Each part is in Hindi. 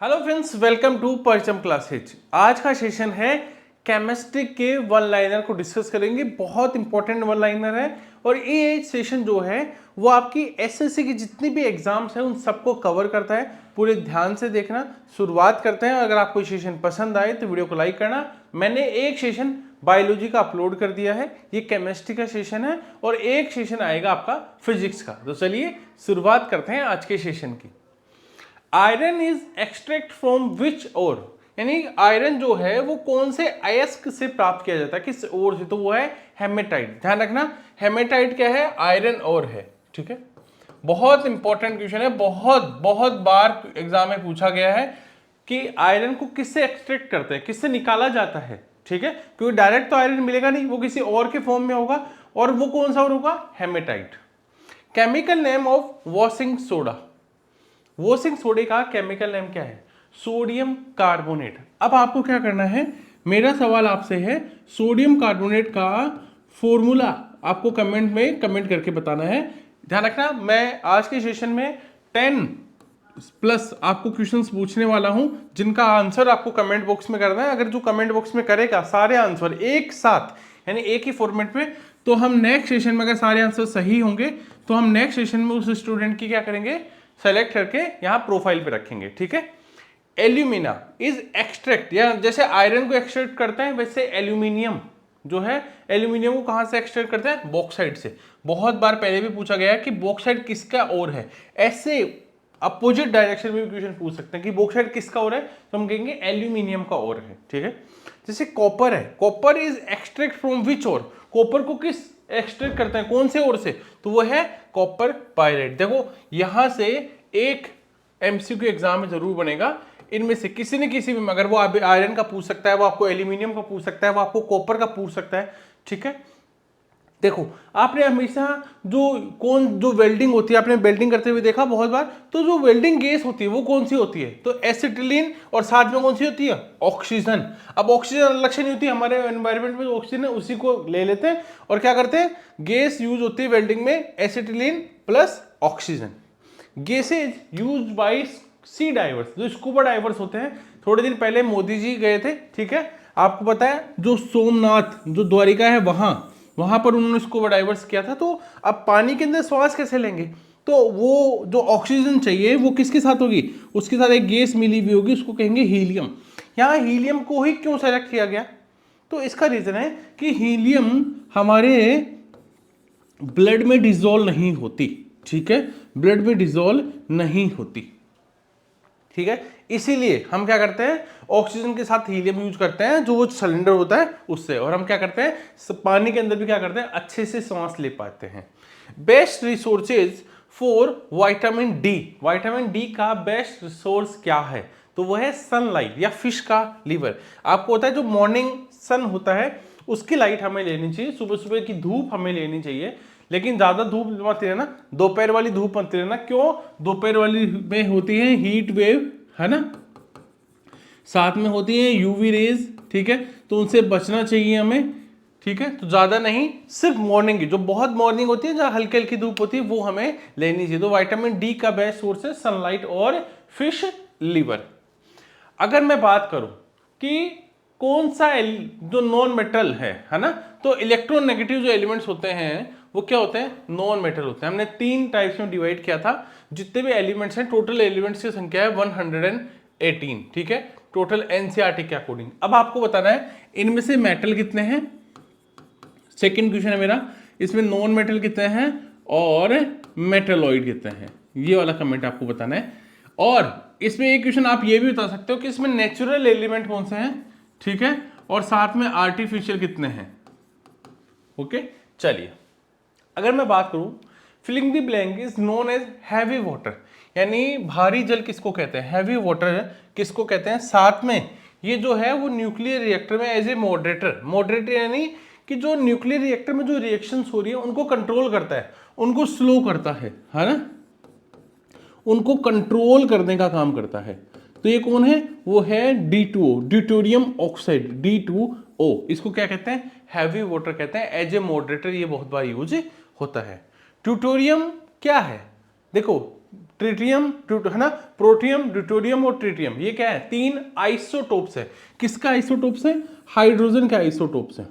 हेलो फ्रेंड्स, वेलकम टू परचम क्लासेज। आज का सेशन है केमिस्ट्री के वन लाइनर को डिस्कस करेंगे। बहुत इंपॉर्टेंट वन लाइनर है और ये सेशन जो है वो आपकी एसएससी की जितनी भी एग्जाम्स हैं उन सबको कवर करता है। पूरे ध्यान से देखना। शुरुआत करते हैं। अगर आपको सेशन पसंद आए तो वीडियो को लाइक करना। मैंने एक सेशन बायोलॉजी का अपलोड कर दिया है, ये केमिस्ट्री का सेशन है और एक सेशन आएगा आपका फिजिक्स का। तो चलिए शुरुआत करते हैं आज के सेशन की। Iron is extract from which ore, यानी आयरन जो है वो कौन से अयस्क से प्राप्त किया जाता है, किस ओर से? तो वो है हेमेटाइट। ध्यान रखना, हेमेटाइट क्या है? आयरन ओर है। ठीक है, बहुत इंपॉर्टेंट क्वेश्चन है, बहुत बहुत बार एग्जाम में पूछा गया है कि आयरन को किससे एक्सट्रैक्ट करते हैं, किससे निकाला जाता है। ठीक है, क्योंकि डायरेक्ट तो आयरन मिलेगा नहीं, वो किसी और के फॉर्म में होगा और वो कौन सा और होगा? Hematite. Chemical name of washing soda, washing सोडे का केमिकल नेम क्या है? Sodium carbonate. अब आपको क्या करना है, मेरा सवाल आपसे है सोडियम कार्बोनेट का फॉर्मूला आपको कमेंट में कमेंट करके बताना है। ध्यान रखना, मैं आज के सेशन में 10+ आपको क्वेश्चंस पूछने वाला हूं जिनका आंसर आपको कमेंट बॉक्स में करना है। अगर जो कमेंट बॉक्स में करेगा सारे आंसर एक साथ, यानी एक ही फॉर्मेट में, तो हम नेक्स्ट सेशन में, अगर सारे आंसर सही होंगे तो हम नेक्स्ट सेशन में उस स्टूडेंट की क्या करेंगे? सेलेक्ट करके यहां प्रोफाइल पे रखेंगे। ठीक है। एल्यूमिना इज एक्सट्रैक्ट, या जैसे आयरन को एक्सट्रैक्ट करते हैं वैसे एल्यूमिनियम जो है, एल्यूमिनियम को कहां से एक्सट्रैक्ट करते हैं? बॉक्साइट से। बहुत बार पहले भी पूछा गया है कि बॉक्साइट किसका ओर है। ऐसे अपोजिट डायरेक्शन में भी क्वेश्चन पूछ सकते हैं कि बॉक्साइट किसका ओर है, तो हम कहेंगे एल्यूमिनियम का ओर है। ठीक है। जैसे कॉपर है, copper is extract from which ore, copper को किस एक्सट्रैक्ट करते हैं, कौन से ओर से? तो वो है कॉपर पायरेट। देखो यहां से एक एमसीक्यू एग्जाम में जरूर बनेगा, इनमें से किसी न किसी में, अगर वो आयरन का पूछ सकता है, वो आपको एल्यूमिनियम का पूछ सकता है, वो आपको कॉपर का पूछ सकता है। ठीक है। देखो आपने हमेशा जो वेल्डिंग होती है, आपने वेल्डिंग करते हुए देखा बहुत बार, तो जो वेल्डिंग गैस होती है वो कौन सी होती है? तो एसिटिलीन, और साथ में कौन सी होती है? ऑक्सीजन। अब ऑक्सीजन अलग से नहीं होती, हमारे एनवायरनमेंट में जो ऑक्सीजन है उसी को ले लेते हैं और क्या करते हैं? गैस यूज होती है वेल्डिंग में, acetylene plus oxygen. Gases use by sea divers, जो स्कूबा डाइवर्स होते हैं। थोड़े दिन पहले मोदी जी गए थे, ठीक है, आपको पता है, जो सोमनाथ, जो द्वारिका है, वहां पर उन्होंने स्कूबा डाइवर्स किया था। तो अब पानी के अंदर श्वास कैसे लेंगे? तो वो जो ऑक्सीजन चाहिए वो किसके साथ होगी? उसके साथ एक गैस मिली हुई होगी, उसको कहेंगे हीलियम। यहाँ हीलियम को ही क्यों सेलेक्ट किया गया? तो इसका रीजन है कि हीलियम हमारे ब्लड में डिसॉल्व नहीं होती। ठीक है, ब्लड में डिसॉल्व नहीं होती। ठीक है, इसीलिए हम क्या करते हैं? ऑक्सीजन के साथ हीलियम यूज करते हैं, जो वो सिलेंडर होता है उससे। और हम क्या करते हैं? पानी के अंदर भी क्या करते हैं? अच्छे से सांस ले पाते हैं। Best resources for vitamin D, vitamin D का बेस्ट रिसोर्स क्या है? तो वो है सनलाइट या फिश का लीवर। आपको होता है जो मॉर्निंग सन होता है उसकी लाइट हमें लेनी चाहिए, सुबह सुबह की धूप हमें लेनी चाहिए, लेकिन ज्यादा धूप मत लेना, दोपहर वाली धूप मत लेना। क्यों? दोपहर वाली में होती है हीट वेव, है ना, साथ में होती है यूवी रेज। ठीक है, तो उनसे बचना चाहिए हमें। ठीक है, तो ज्यादा नहीं, सिर्फ मॉर्निंग की, जो बहुत मॉर्निंग होती है, जहां हल्की हल्की धूप होती है, वो हमें लेनी चाहिए। तो विटामिन डी का बेस्ट सोर्स है सनलाइट और फिश लीवर। अगर मैं बात करूं कि कौन सा जो नॉन मेटल है ना, तो इलेक्ट्रोनेगेटिव जो एलिमेंट्स होते हैं वो क्या होते हैं? नॉन मेटल होते हैं। हमने 3 टाइप्स में डिवाइड किया था। जितने भी एलिमेंट्स हैं, टोटल एलिमेंट्स की संख्या है 118। ठीक है, टोटल एनसीईआरटी के अकॉर्डिंग। अब आपको बताना है इनमें से मेटल कितने हैं। सेकंड क्वेश्चन है मेरा, इसमें नॉन मेटल कितने हैं और मेटलॉइड कितने हैं, ये वाला कमेंट आपको बताना है। और इसमें एक क्वेश्चन आप ये भी बता सकते हो कि इसमें नेचुरल एलिमेंट कौन से हैं। ठीक है, और साथ में आर्टिफिशियल कितने हैं। ओके, चलिए अगर मैं बात करूं, filling the blank is known as heavy water, यानी भारी जल किसको कहते हैं? हैवी वाटर किसको कहते हैं? साथ में ये जो है वो न्यूक्लियर रिएक्टर में एज ए मॉडरेटर, मॉडरेटर यानी कि जो न्यूक्लियर रिएक्टर में जो रिएक्शंस हो रही है उनको कंट्रोल करता है, उनको स्लो करता है ना, उनको कंट्रोल करने का काम करता है। तो ये कौन है? वो है D2O, ड्यूटेरियम ऑक्साइड, D2O। इसको क्या कहते हैं? हैवी वाटर कहते हैं। एज ए मॉडरेटर ये बहुत बार यूज होता है। ड्यूटेरियम क्या है? देखो ट्रिटियम, है ना, प्रोटियम, ड्यूटेरियम और ट्रिटियम, ये क्या है, 3 आइसोटोप्स है। किसका आइसोटोप्स है, हाइड्रोजन के आइसोटोप्स है,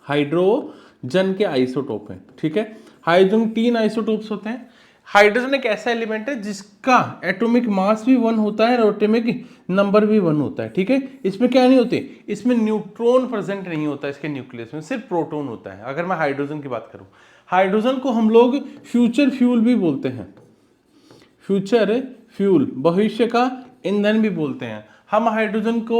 हाइड्रोजन के आइसोटोप है, ठीक है। हाइड्रोजन 3 आइसोटोप्स होते हैं। हाइड्रोजन एक ऐसा एलिमेंट है जिसका एटॉमिक मास भी 1 होता है और एटॉमिक नंबर भी 1 होता है, ठीक है। इसमें क्या नहीं होते, इसमें न्यूट्रॉन प्रेजेंट नहीं होता, इसके न्यूक्लियस में सिर्फ प्रोटॉन होता है। अगर मैं हाइड्रोजन की बात करूं, हाइड्रोजन को हम लोग फ्यूचर फ्यूल भी बोलते हैं, फ्यूचर फ्यूल, भविष्य का ईंधन भी बोलते हैं। हम हाइड्रोजन को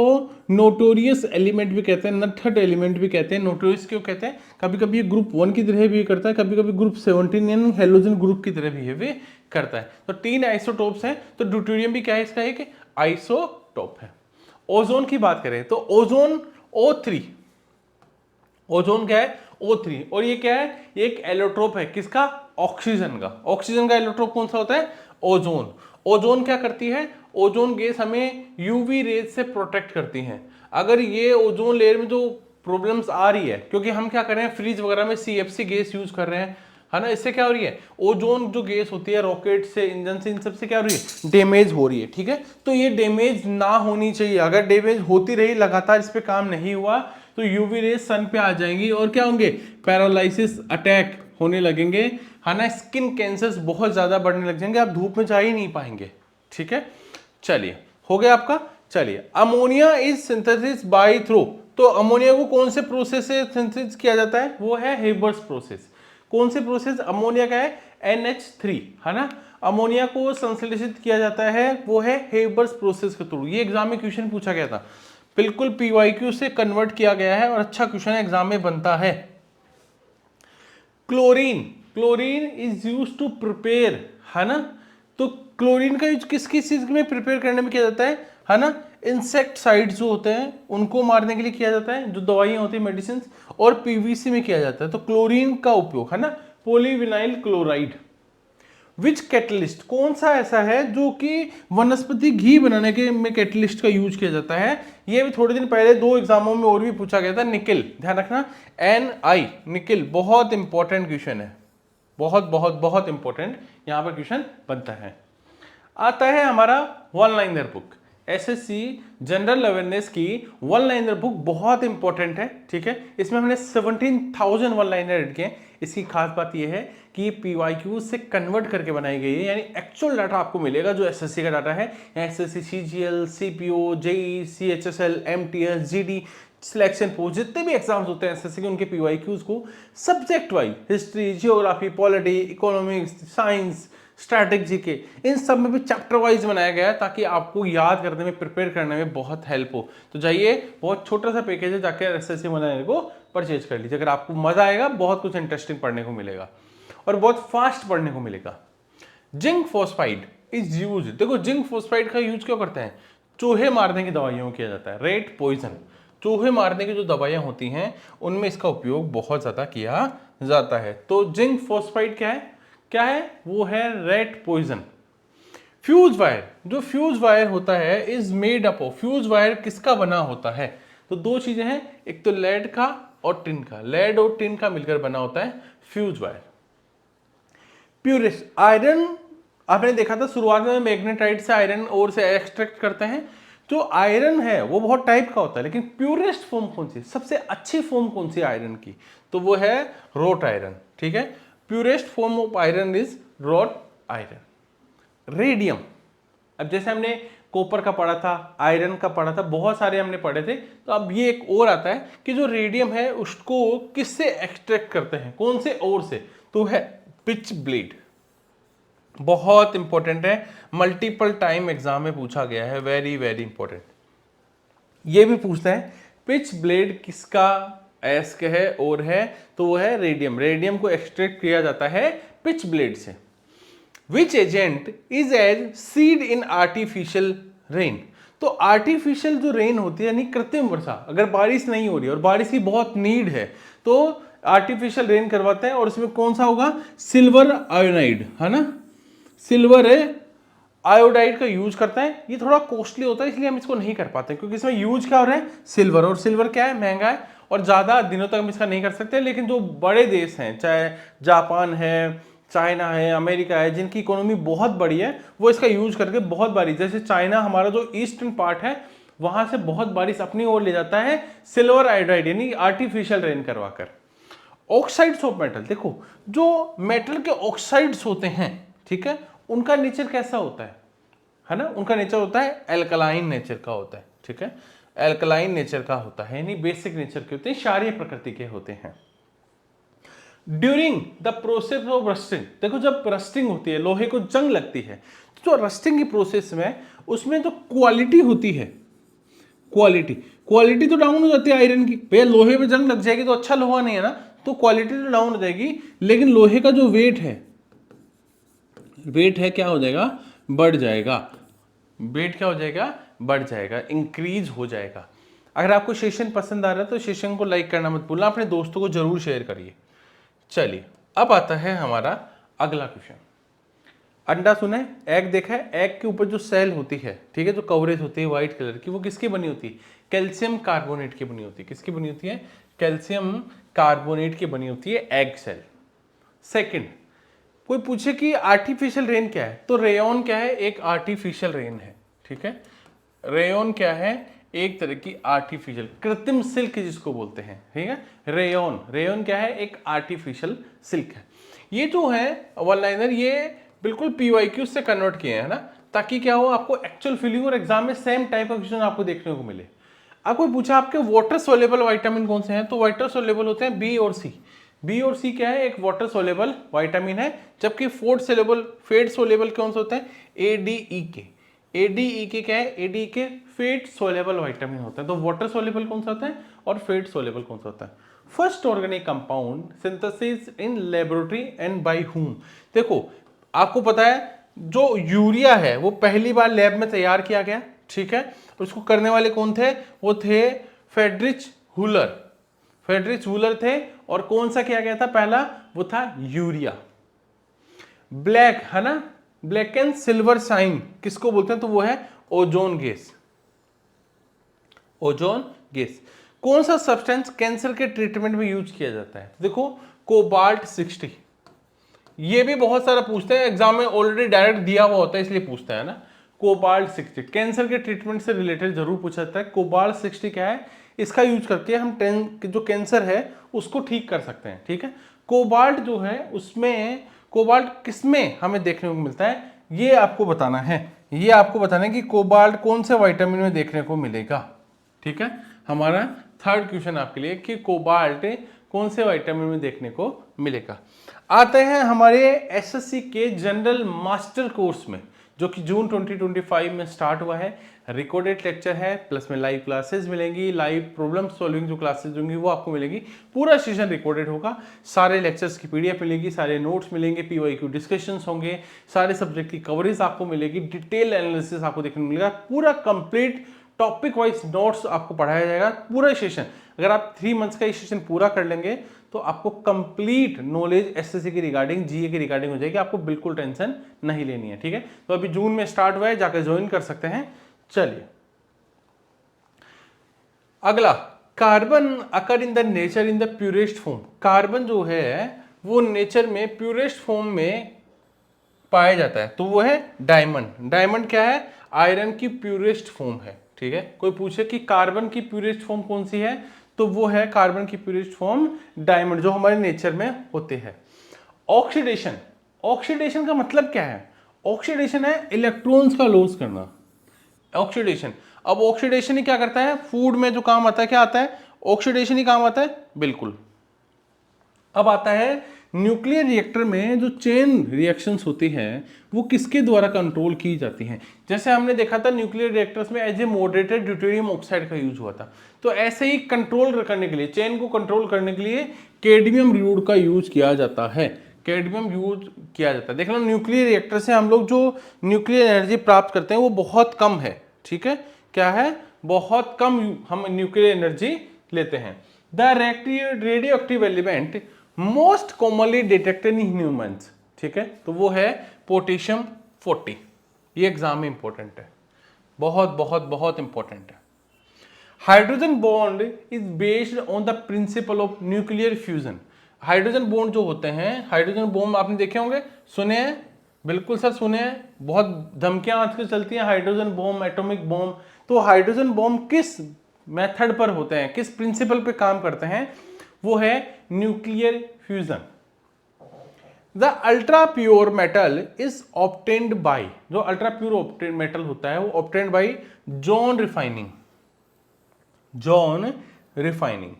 नोटोरियस एलिमेंट भी कहते हैं, नटखट एलिमेंट भी कहते हैं। नोटोरियस क्यों कहते हैं, कभी कभी ये ग्रुप 1 की तरह बिहेव करता है, कभी कभी ग्रुप 17 यानी हेलोजन ग्रुप की तरह बिहेव करता है। तो 3 आइसोटोप्स हैं। तो ड्यूटेरियम भी क्या है, इसका एक आइसोटोप है। ओजोन की बात करें तो ओजोन O3, ओजोन क्या है, O3, और ये क्या है, ये एक एलोट्रोप है, किसका, ऑक्सीजन का। ऑक्सीजन का एलोट्रोप कौन सा होता है, ओजोन। ओजोन क्या करती है, ओजोन गैस हमें यूवी रेज से प्रोटेक्ट करती है। अगर ये ओजोन लेयर में जो प्रॉब्लम्स आ रही है, क्योंकि हम क्या कर रहे हैं, फ्रिज वगैरह में CFC गैस यूज कर रहे हैं, है ना, इससे क्या हो रही है, ओजोन जो गैस होती है रॉकेट से, इंजन से, इन सब से क्या हो रही है, डैमेज हो रही है, ठीक है। तो ये डैमेज ना होनी चाहिए। अगर डैमेज होती रही लगातार, इस पे काम नहीं हुआ, तो यूवी रेज सन पे आ जाएंगी और क्या होंगे, पैरालिसिस, अटैक होने लगेंगे, है ना, स्किन कैंसर्स बहुत ज्यादा बढ़ने लग जाएंगे, आप धूप में जा ही नहीं पाएंगे, ठीक है। चलिए, हो गया आपका। चलिए, ammonia is synthesis by through. तो अमोनिया को कौन से प्रोसेस से सिंथेसिस किया जाता है, वो है हेबर्स प्रोसेस। कौन से प्रोसेस, अमोनिया का है NH3, है ना, अमोनिया को संश्लेषित किया जाता है, वो है हेबर्स प्रोसेस के थ्रू। ये एग्जाम में क्वेश्चन पूछा गया था, बिल्कुल PYQ से कन्वर्ट किया गया है और अच्छा क्वेश्चन एग्जाम में बनता है। Chlorine, chlorine is use to prepare, है ना, तो क्लोरीन का यूज किस किस चीज में प्रिपेयर करने में किया जाता है ना, इंसेक्टसाइड जो होते हैं उनको मारने के लिए किया जाता है, जो दवाइयां होती है, मेडिसिन, और PVC में किया जाता है। तो क्लोरीन का उपयोग, है ना, पॉलीविनाइल क्लोराइड। विच कैटलिस्ट, कौन सा ऐसा है जो कि वनस्पति घी बनाने के में कैटलिस्ट का यूज किया जाता है। ये भी थोड़े दिन पहले 2 एग्जामों में और भी पूछा गया था, निकिल, ध्यान रखना, Ni, निकिल, बहुत इंपॉर्टेंट क्वेश्चन है, बहुत बहुत बहुत इंपॉर्टेंट यहां पर क्वेश्चन बनता है। आता है हमारा one liner book, SSC general awareness की वन लाइनर बुक बहुत इंपॉर्टेंट है, ठीक है। इसमें हमने 17,000 वन लाइनर ऐड किए। इसकी खास बात यह है कि PYQ से कन्वर्ट करके बनाई गई है, यानी एक्चुअल डाटा आपको मिलेगा जो SSC का डाटा है। SSC CGL, CPO, JEE, CHSL, MTS, GD, selection post, जितने भी एग्जाम्स होते हैं SSC के, उनके PYQs को subject wise, history, geography, polity, economics, science, strategy के, इन सब में भी चैप्टर वाइज बनाया गया है, ताकि आपको याद करने में, प्रिपेयर करने में बहुत हेल्प हो। तो जाइए, बहुत छोटा सा पैकेज है, जाकर SSC बनाने को परचेज कर लीजिए। अगर आपको मजा आएगा, बहुत कुछ इंटरेस्टिंग पढ़ने को मिलेगा और बहुत फास्ट पढ़ने को मिलेगा। जिंक फॉस्फाइड इज यूज, देखो जिंक फॉस्फाइड का यूज क्यों करते हैं, चूहे मारने की दवाइयों में किया जाता है, रेट पॉइजन, चूहे मारने की जो दवाइयां होती हैं उनमें इसका उपयोग बहुत ज्यादा किया जाता है। तो जिंक फॉस्फाइड क्या है, क्या है, वो है रेट पॉइजन। फ्यूज वायर, जो फ्यूज वायर होता है is made up of, fuse wire किसका बना होता है, तो 2 चीजें हैं, एक तो लेड का और टिन का, लेड और टिन का मिलकर बना होता है फ्यूज वायर। प्यूरेस्ट आयरन, आपने देखा था शुरुआत में मैग्नेटाइट से आयरन और से एक्सट्रैक्ट करते हैं। जो आयरन है वो बहुत टाइप का होता है, लेकिन प्यूरेस्ट फॉर्म कौन सी, सबसे अच्छी फॉर्म कौन सी आयरन की, तो वो है रोट आयरन, ठीक है। Purest form of iron is wrought iron. Radium, अब जैसे हमने कॉपर का पढ़ा था, आयरन का पढ़ा था, बहुत सारे हमने पढ़े थे, तो अब ये एक और आता है कि जो रेडियम है उसको किससे एक्सट्रैक्ट करते हैं, कौन से और से, तो है पिच ब्लेड। बहुत इंपॉर्टेंट है, मल्टीपल टाइम एग्जाम में पूछा गया है, वेरी वेरी इंपॉर्टेंट। ये भी पूछता है पिच ब्लेड किसका एस्क है और है, तो वो है रेडियम। रेडियम को एक्सट्रैक्ट किया जाता है पिच ब्लेड से। Which agent is as seed in artificial rain, तो आर्टिफिशियल जो रेन होती है, यानी कृत्रिम वर्षा, अगर बारिश नहीं हो रही और बारिश की बहुत नीड है तो आर्टिफिशियल रेन करवाते हैं, और उसमें कौन सा होगा, सिल्वर आयोनाइड, है ना, सिल्वर आयोडाइड का यूज करते हैं। ये थोड़ा कॉस्टली होता है, इसलिए हम इसको नहीं कर पाते, क्योंकि इसमें यूज क्या हो रहा है, सिल्वर, और सिल्वर क्या है, महंगा है और ज्यादा दिनों तक हम इसका नहीं कर सकते। लेकिन जो बड़े देश हैं, चाहे जापान है, चाइना है, अमेरिका है, जिनकी इकोनॉमी बहुत बड़ी है, वो इसका यूज करके बहुत बारिश, जैसे चाइना हमारा जो ईस्टर्न पार्ट है वहां से बहुत बारिश अपनी ओर ले जाता है सिल्वर आयोडाइड यानी आर्टिफिशियल रेन करवाकर। ऑक्साइड्स ऑफ मेटल, देखो जो मेटल के ऑक्साइड्स होते हैं, ठीक है, उनका नेचर कैसा होता है ना, उनका नेचर होता है एल्कलाइन नेचर का होता है, ठीक है, एल्कलाइन नेचर का होता है, यानी बेसिक नेचर के होते हैं, क्षारीय प्रकृति के होते हैं। During the process of rusting, देखो जब रस्टिंग होती है, लोहे को जंग लगती है, तो रस्टिंग की प्रोसेस में उसमें जो क्वालिटी होती है, क्वालिटी तो डाउन हो जाती है आयरन की, भैया लोहे में जंग लग जाएगी तो अच्छा लोहा नहीं है ना, तो क्वालिटी तो डाउन हो जाएगी, लेकिन लोहे का जो वेट है क्या हो जाएगा, बढ़ जाएगा, वेट क्या हो जाएगा, बढ़ जाएगा, इंक्रीज हो जाएगा। अगर आपको सेशन पसंद आ रहा है तो सेशन को लाइक करना मत भूलना, अपने दोस्तों को जरूर शेयर करिए। चलिए अब आता है हमारा अगला क्वेश्चन। अंडा सुना है, एग देखा है, एग के ऊपर जो सेल होती है, ठीक है, जो कवरेज होती है व्हाइट कलर की, वो किसकी बनी होती है, कैल्शियम कार्बोनेट की बनी होती है, किसकी बनी होती है, कैल्शियम कार्बोनेट की बनी होती है एग सेल। सेकंड, कोई पूछे कि आर्टिफिशियल रेन क्या है, तो रेयन क्या है, एक आर्टिफिशियल रेन है, ठीक है, रेयन क्या है, एक तरह की आर्टिफिशियल कृत्रिम सिल्क जिसको बोलते हैं, ठीक है, रेयन क्या है, एक आर्टिफिशियल सिल्क है। ये जो है वन लाइनर, ये बिल्कुल पीवाईक्यू से कन्वर्ट किए हैं ना, ताकि क्या हो, आपको एक्चुअल फीलिंग और एग्जाम में सेम टाइप का क्वेश्चन आपको देखने को मिले। आपको पूछा आपके वाटर सोलेबल विटामिन कौन से हैं, तो वाटर सोलेबल होते हैं बी और सी। बी और सी क्या है, एक वाटर सोलेबल विटामिन है, जबकि फेट सोलेबल कौन से होते हैं, ए डी ई के। ए डी ई के क्या है, ए डी के फेट सोलेबल विटामिन होता है। तो वाटर सोलेबल कौन सा होता है और फेट सोलेबल कौन सा होता है। First organic compound synthesis in laboratory and by whom, देखो आपको पता है जो यूरिया है वो पहली बार लैब में तैयार किया गया, ठीक है, उसको करने वाले कौन थे, वो थे फ्रेडरिच हुलर थे, और कौन सा किया गया था पहला, वो था यूरिया। ब्लैक है ना, ब्लैक एंड सिल्वर साइन किसको बोलते हैं, तो वो है ओजोन गैस। कौन सा सब्सटेंस कैंसर के ट्रीटमेंट में यूज किया जाता है, देखो कोबाल्ट 60, ये भी बहुत सारा पूछते हैं एग्जाम में, ऑलरेडी डायरेक्ट दिया हुआ होता है इसलिए पूछता है ना। कोबाल्ट 60 कैंसर के ट्रीटमेंट से रिलेटेड जरूर पूछा जाता है। कोबाल्ट 60 क्या है, इसका यूज करके हम जो कैंसर है उसको ठीक कर सकते हैं, ठीक है। कोबाल्ट जो है उसमें, कोबाल्ट किसमें हमें देखने को मिलता है, ये आपको बताना है कि कोबाल्ट कौन से विटामिन में देखने को मिलेगा, ठीक है। हमारा थर्ड क्वेश्चन आपके लिए कि कोबाल्ट कौन से विटामिन में देखने को मिलेगा। आते हैं हमारे एसएससी के जनरल मास्टर कोर्स में, जो कि जून 2025 में स्टार्ट हुआ है। रिकॉर्डेड लेक्चर है, प्लस में लाइव क्लासेस मिलेंगी, लाइव प्रॉब्लम सॉल्विंग जो क्लासेस होंगी वो आपको मिलेगी, पूरा सेशन रिकॉर्डेड होगा, सारे लेक्चर्स की पीडीएफ मिलेगी, सारे नोट्स मिलेंगे, पीवाईक्यू डिस्कशंस होंगे, सारे सब्जेक्ट की कवरेज आपको मिलेगी, डिटेल एनालिसिस आपको देखने को मिलेगा, पूरा कंप्लीट टॉपिक वाइज नोट्स आपको पढ़ाया जाएगा पूरा सेशन। अगर आप 3 मंथ्स का ये सेशन पूरा कर लेंगे तो आपको कंप्लीट नॉलेज एसएससी की रिगार्डिंग, जीए की रिगार्डिंग हो जाएगी, आपको बिल्कुल टेंशन नहीं लेनी है, ठीक है। तो अभी जून में स्टार्ट हुआ है, जाकर ज्वाइन कर सकते हैं। चलिए अगला, carbon occur in the nature in the purest form, carbon जो है वो नेचर में प्यूरेस्ट फॉर्म में पाया जाता है, तो वो है डायमंड। डायमंड क्या है, आयरन की प्यूरेस्ट फॉर्म है, ठीक है। कोई पूछे कि कार्बन की प्यूरेस्ट फॉर्म कौन सी है, तो वो है कार्बन की प्यूरेस्ट फॉर्म डायमंड, जो हमारे नेचर में होते हैं। ऑक्सीडेशन, ऑक्सीडेशन का मतलब क्या है, ऑक्सीडेशन है इलेक्ट्रॉन्स का लॉस करना, ऑक्सीडेशन। अब ऑक्सीडेशन ही क्या करता है, फूड में जो काम आता है क्या आता है, ऑक्सीडेशन ही काम आता है, बिल्कुल। अब आता है न्यूक्लियर रिएक्टर में जो चेन रिएक्शंस होती हैं वो किसके द्वारा कंट्रोल की जाती हैं। जैसे हमने देखा था न्यूक्लियर रिएक्टर्स में as a moderated deuterium oxide का यूज हुआ था, तो ऐसे ही कंट्रोल करने के लिए, चेन को कंट्रोल करने के लिए कैडमियम रियूड का यूज किया जाता है, कैडमियम यूज किया जाता है। देख लो न्यूक्लियर रिएक्टर से हम लोग जो न्यूक्लियर एनर्जी प्राप्त करते हैं वो बहुत कम है, ठीक है, क्या है, बहुत कम हम न्यूक्लियर एनर्जी लेते हैं। The radio active element most commonly detected in humans, ठीक है, तो वो है पोटेशियम 40, ये एग्जाम में इंपॉर्टेंट है, बहुत बहुत बहुत इंपॉर्टेंट है। Hydrogen bond is based on the principle of nuclear fusion, hydrogen bond जो होते हैं, हाइड्रोजन बॉम्ब आपने देखे होंगे, सुने हैं, बिल्कुल सर सुने हैं, बहुत धमकियां आजकल चलती हैं हाइड्रोजन बॉम्ब, एटॉमिक बॉम्ब। तो हाइड्रोजन बॉम्ब किस मेथड पर होते हैं, किस प्रिंसिपल पे काम करते हैं, वो है nuclear fusion. The ultra pure metal is obtained by, जो अल्ट्रा प्योर मेटल होता है वो obtained by zone refining, zone refining.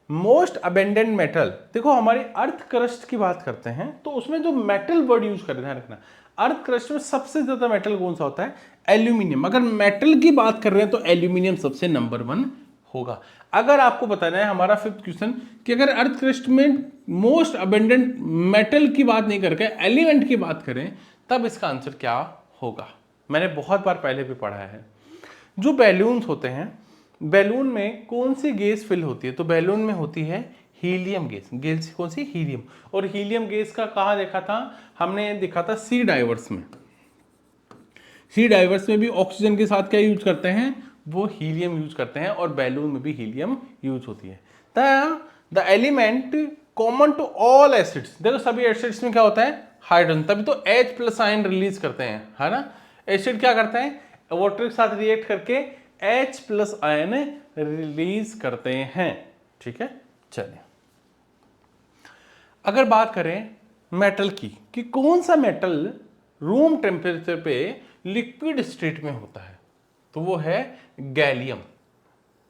Most abundant metal, देखो हमारी अर्थ क्रस्ट की बात करते हैं तो उसमें जो मेटल वर्ड यूज कर रहे हैं रखना, अर्थ क्रस्ट में सबसे ज्यादा मेटल कौन सा होता है, एल्यूमिनियम। अगर मेटल की बात कर रहे हैं तो एल्यूमिनियम सबसे नंबर 1 होगा। अगर आपको बताना है हमारा 5th क्वेश्चन कि अगर अर्थ क्रस्ट में मोस्ट अबेंडेंट मेटल की बात नहीं करके एलिमेंट की बात करें तब इसका आंसर क्या होगा। मैंने बहुत बार पहले भी पढ़ा है। जो बैलून्स होते हैं, बैलून में कौन सी गैस फिल होती है, तो बैलून में होती है हीलियम गैस। गैस कौन सी, हीलियम। और हीलियम गैस का कहाँ देखा था हमने, देखा था सी डाइवर्स में। सी डाइवर्स में भी ऑक्सीजन के साथ क्या यूज करते हैं, वो हीलियम यूज करते हैं, और बैलून में भी हीलियम यूज होती है। The element common to all acids, देखो सभी एसिड्स में क्या होता है, हाइड्रोजन, तभी तो H+ आयन रिलीज करते हैं, है ना। एसिड क्या करते हैं, वाटर के साथ रिएक्ट करके H+ आयन रिलीज करते हैं, ठीक है। चलिए अगर बात करें मेटल की कि कौन सा मेटल रूम टेम्परेचर पे लिक्विड स्टेट में होता है, तो वो है गैलियम।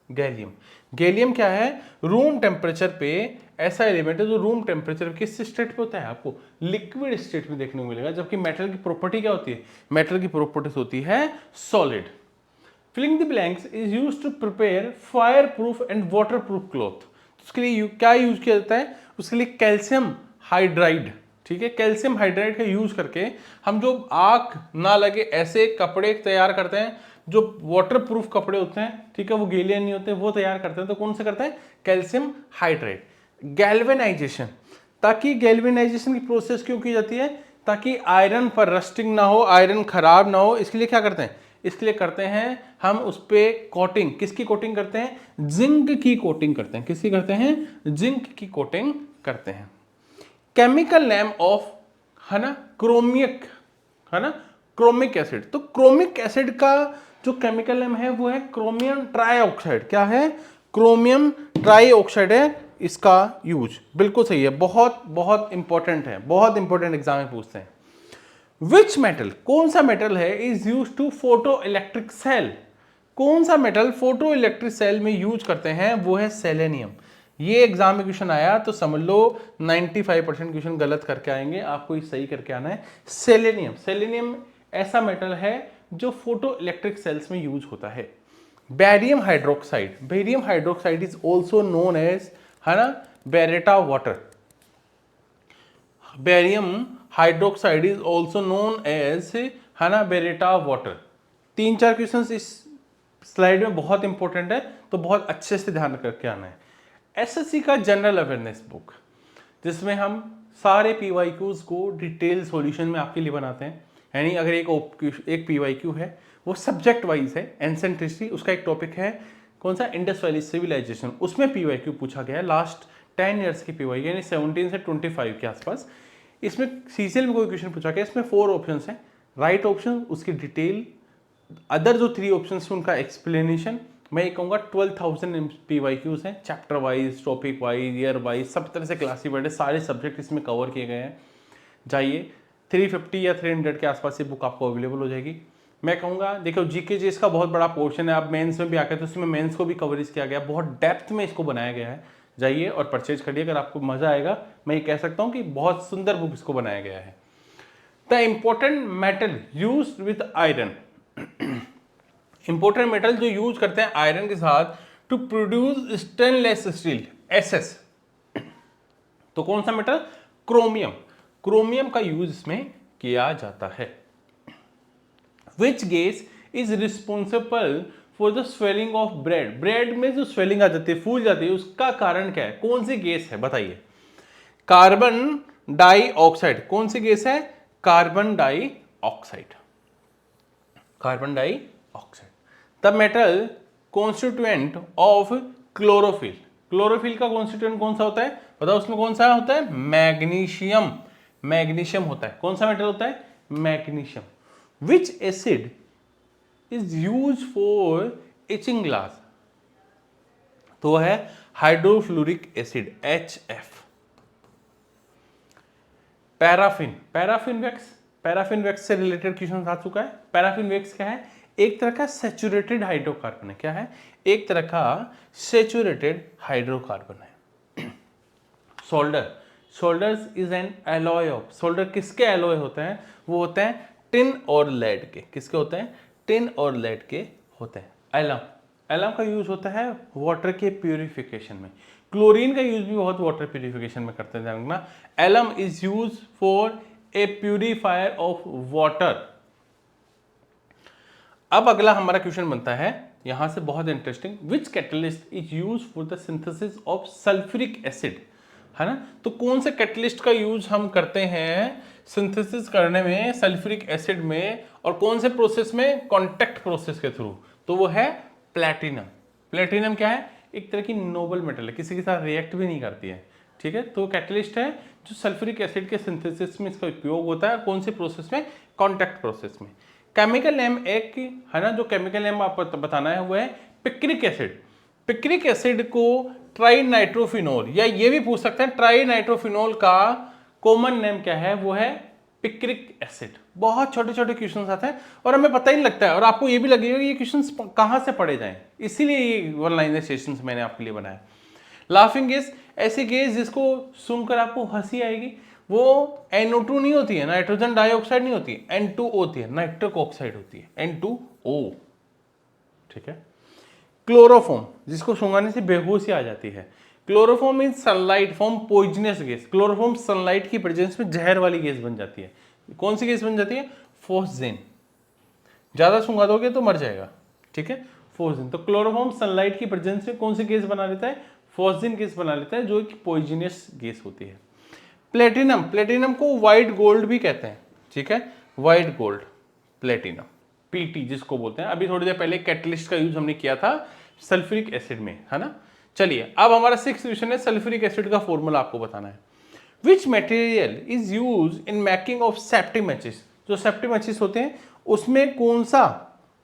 गैलियम, गैलियम क्या है, रूम टेम्परेचर पे ऐसा एलिमेंट है जो रूम टेम्परेचर किस स्टेट पे होता है, आपको लिक्विड स्टेट में देखने को मिलेगा। जबकि मेटल की प्रॉपर्टी क्या होती है, मेटल की प्रॉपर्टीज होती है solid. Filling the blanks is used to prepare fire proof and water proof cloth. उसके लिए क्या यूज किया जाता है, उसके लिए कैल्शियम हाइड्राइड, ठीक है, कैल्शियम हाइड्राइड का यूज करके हम जो आग ना लगे ऐसे कपड़े तैयार करते हैं, जो वाटर प्रूफ कपड़े होते हैं, ठीक है, वो गीले नहीं होते, वो तैयार करते हैं। तो कौन से करते हैं, कैल्शियम हाइड्राइड। गैल्वेनाइजेशन, ताकि गैल्वेनाइजेशन की प्रोसेस क्यों की जाती है, ताकि आयरन पर रस्टिंग ना हो, आयरन खराब ना हो, इसके लिए क्या करते हैं, इसके लिए करते हैं हम उस पे कोटिंग। किसकी कोटिंग करते हैं, जिंक की कोटिंग करते हैं। किसकी करते हैं, जिंक की कोटिंग करते हैं। केमिकल नेम ऑफ, है ना, क्रोमिक, है ना, क्रोमिक एसिड। तो क्रोमिक एसिड का जो केमिकल नेम है वो है क्रोमियम ट्राइऑक्साइड। क्या है, क्रोमियम ट्राइऑक्साइड है इसका यूज। बिल्कुल सही है, बहुत बहुत इंपॉर्टेंट है, बहुत इंपॉर्टेंट एग्जाम में पूछते हैं। विच मेटल, कौन सा मेटल है is use to photoelectric cell. कौन सा मेटल फोटो इलेक्ट्रिक सेल में यूज करते हैं, वो है सेलेनियम। ये एग्जाम में क्वेश्चन आया तो समझ लो 95% क्वेश्चन गलत करके आएंगे, आपको ये सही करके आना है। सेलेनियम, सेलेनियम ऐसा मेटल है जो फोटो इलेक्ट्रिक सेल्स में यूज होता है। Barium hydroxide, barium hydroxide is also known as, है ना, baryta water. Barium hydroxide is also known as, है ना, बेरेटा वाटर। 3-4 क्वेश्चन इस स्लाइड में बहुत इंपॉर्टेंट है, तो बहुत अच्छे से ध्यान करके आना है। एसएससी का जनरल अवेयरनेस बुक, जिसमें हम सारे पीवाईक्यूज को डिटेल सॉल्यूशन में आपके लिए बनाते हैं। यानी अगर एक पीवाईक्यू है वो सब्जेक्ट वाइज है, एंसेंट हिस्ट्री, उसका एक टॉपिक है कौन सा, इंडस वैली सिविलाइजेशन, उसमें पीवाईक्यू पूछा गया है लास्ट 10 ईयर्स की पीवाईक्यू, यानी 17 से 25 के आसपास। इसमें सीसीएल में कोई क्वेश्चन पूछा गया, इसमें 4 ऑप्शन है, राइट ऑप्शन, उसकी डिटेल, अदर जो 3 ऑप्शन है उनका एक्सप्लेनेशन। मैं ये कहूँगा 12,000 पीवाईक्यूज हैं, chapter wise, topic wise, year wise, सब तरह से क्लासीफाइड है, सारे सब्जेक्ट इसमें कवर किए गए हैं। जाइए 350 या 300 के आसपास ये बुक आपको अवेलेबल हो जाएगी। मैं कहूँगा देखो जीके जीएस का बहुत बड़ा पोर्शन है, आप मेंस में भी आके तो इसमें मेंस को भी कवरेज किया गया, बहुत डेप्थ में इसको बनाया गया है। जाइए और परचेज करिए, अगर आपको मजा आएगा। मैं ये कह सकता हूँ कि बहुत सुंदर बुक इसको बनाया गया है। The important metal use with iron, important metal जो यूज करते हैं आयरन के साथ to produce stainless steel, SS. तो कौन सा मेटल, क्रोमियम, क्रोमियम का यूज इसमें किया जाता है। Which gas is responsible for the swelling of bread, bread में जो स्वेलिंग आ जाती है, फूल जाती है, उसका कारण क्या है, कौन सी गैस है, बताइए। कार्बन डाइऑक्साइड, कौन सी गैस है, carbon dioxide, carbon dioxide. The metal constituent of chlorophyll, chlorophyll का कॉन्स्टिट्यूएंट कौन सा होता है बताओ, उसमें कौन सा होता है, मैग्नीशियम। मैग्नीशियम होता है। कौन सा मेटल होता है, magnesium. Which acid is use for etching glass, तो है hydrofluoric acid HF। Paraffin, paraffin wax, paraffin wax से रिलेटेड क्वेश्चन आ चुका है। पैराफिन वैक्स क्या है, एक तरह का सैचुरेटेड हाइड्रोकार्बन है। क्या है, एक तरह का सैचुरेटेड हाइड्रोकार्बन है। Solder, solders is an alloy of, solder किसके एलॉय होते हैं, वो होते हैं टिन और लेड के। किसके होते हैं, टिन और लेड के होते हैं। एलम, एलम का यूज होता है वाटर के प्यूरिफिकेशन में। क्लोरीन का यूज भी बहुत वाटर प्यूरिफिकेशन में करते हैं ना। Alum is use for a purifier of water. अब अगला हमारा क्वेश्चन बनता है यहां से बहुत interesting, which catalyst is use for the synthesis of sulphuric acid, है ना। तो कौन से कैटलिस्ट का यूज हम करते हैं सिंथेसिस करने में सल्फ्यूरिक एसिड में, और कौन से प्रोसेस में, कॉन्टैक्ट प्रोसेस के थ्रू, तो वो है प्लैटिनम। प्लैटिनम क्या है, एक तरह की नोबल मेटल है, किसी के साथ रिएक्ट भी नहीं करती है, ठीक है। तो कैटलिस्ट है जो सल्फ्यूरिक एसिड के सिंथेसिस में इसका उपयोग होता है, कौन से प्रोसेस में, कॉन्टैक्ट प्रोसेस में। केमिकल नेम एक है ना, जो केमिकल नेम आपको बताना है वो है पिक्रिक एसिड। पिक्रिक एसिड को ट्राई नाइट्रोफिनोल, या ये भी पूछ सकते हैं ट्राई नाइट्रोफिनोल का कॉमन नेम क्या है, वो है पिक्रिक एसिड। बहुत छोटे छोटे क्वेश्चंस आते हैं और हमें पता ही नहीं लगता है, और आपको ये भी लगेगा कि ये क्वेश्चंस कहाँ से पढ़े जाएं, इसीलिए ये वन लाइनर सेशंस मैंने आपके लिए बनाया। लाफिंग गैस, ऐसी गैस जिसको सुनकर आपको हंसी आएगी, वो NO2 नहीं होती है, नाइट्रोजन डाइऑक्साइड नहीं होती है, N2O होती है, नाइट्रिक ऑक्साइड होती है, N2O, ठीक है। क्लोरोफॉर्म, जिसको सुंघाने से बेहोशी आ जाती है। क्लोरोफॉर्म इन sunlight form poisonous gas, chloroform sunlight की प्रेजेंस में जहर वाली गैस बन जाती है। कौन सी गैस बन जाती है, फोस्जेन। ज्यादा सुंघा दोगे तो मर जाएगा, ठीक है, फोस्जेन। तो क्लोरोफॉर्म सनलाइट की प्रेजेंस में कौन सी गैस बना लेता है, फोस्जेन गैस बना लेता है, जो एक पॉइजनस गैस होती है। प्लेटिनम, प्लेटिनम को व्हाइट गोल्ड भी कहते हैं, ठीक है, व्हाइट गोल्ड, प्लेटिनम, पीटी जिसको बोलते हैं। अभी थोड़ी देर पहले कैटलिस्ट का यूज हमने किया था सल्फ्यूरिक एसिड में, है ना। चलिए अब हमारा 6th क्वेश्चन है, सल्फ्यूरिक एसिड का फॉर्मूला आपको बताना है। Which material is use in making of safety matches, जो सेफ्टी मैचेस होते हैं उसमें कौन सा